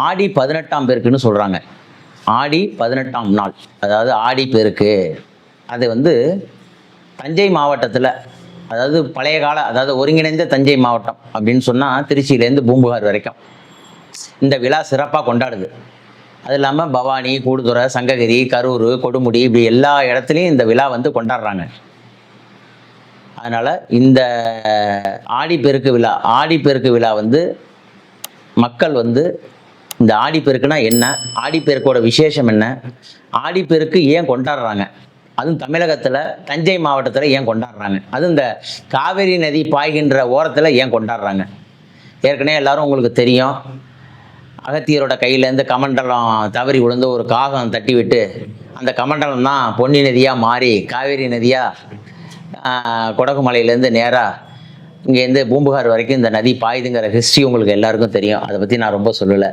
ஆடி 18ஆம் பெருக்குன்னு சொல்கிறாங்க. ஆடி 18ஆம் நாள், அதாவது ஆடி பெருக்கு. அது வந்து தஞ்சை மாவட்டத்தில், அதாவது பழைய கால, அதாவது ஒருங்கிணைந்த தஞ்சை மாவட்டம் அப்படின்னு சொன்னால் திருச்சியிலேருந்து பூம்புகார் வரைக்கும் இந்த விழா சிறப்பாக கொண்டாடுது. அது இல்லாமல் பவானி, கூடுதுறை, சங்ககிரி, கரூர், கொடுமுடி, இப்படி எல்லா இடத்துலையும் இந்த விழா வந்து கொண்டாடுறாங்க. அதனால் இந்த ஆடிப்பெருக்கு விழா, ஆடிப்பெருக்கு விழா வந்து மக்கள் வந்து இந்த ஆடிப்பெருக்குனா என்ன, ஆடிப்பெருக்கோட விசேஷம் என்ன, ஆடிப்பெருக்கு ஏன் கொண்டாடுறாங்க, அதுவும் தமிழகத்தில் தஞ்சை மாவட்டத்தில் ஏன் கொண்டாடுறாங்க, அதுவும் இந்த காவேரி நதி பாய்கின்ற ஓரத்தில் ஏன் கொண்டாடுறாங்க. ஏற்கனவே எல்லாரும் உங்களுக்கு தெரியும், அகத்தியரோட கையிலேருந்து கமண்டலம் தவறி விழுந்து ஒரு காகம் தட்டி விட்டு அந்த கமண்டலம் தான் பொன்னி நதியாக மாறி காவேரி நதியாக கொடகுமலையிலேருந்து நேராக இங்கேருந்து பூம்புகார் வரைக்கும் இந்த நதி பாயுதுங்கிற ஹிஸ்ட்ரி உங்களுக்கு எல்லாருக்கும் தெரியும். அதை பற்றி நான் ரொம்ப சொல்லலை.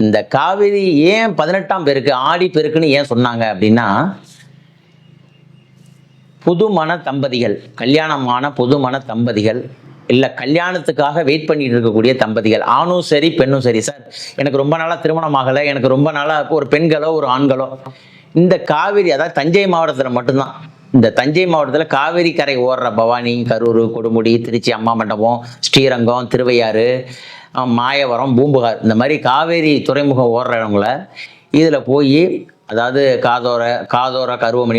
இந்த காவேரி ஏன் 18ஆம் பெருக்கு, ஆடி பெருக்குன்னு ஏன் சொன்னாங்க அப்படின்னா, புதுமண தம்பதிகள், கல்யாணமான புதுமண தம்பதிகள், இல்லை கல்யாணத்துக்காக வெயிட் பண்ணிட்டு இருக்கக்கூடிய தம்பதிகள், ஆணும் சரி பெண்ணும் சரி, சார் எனக்கு ரொம்ப நாளாக திருமணம் ஆகலை, எனக்கு ரொம்ப நாளாக ஒரு பெண்களோ ஒரு ஆண்களோ, இந்த காவேரி, அதாவது தஞ்சை மாவட்டத்தில் மட்டும்தான், இந்த தஞ்சை மாவட்டத்தில் காவேரி கரை ஓடுற பவானி, கரூர், கொடுமுடி, திருச்சி அம்மா மண்டபம், ஸ்ரீரங்கம், திருவையாறு, மாயவரம், பூம்புகார், இந்த மாதிரி காவேரி துறைமுகம் ஓடுறவங்கள இதில் போய், அதாவது காதோர கருவமணி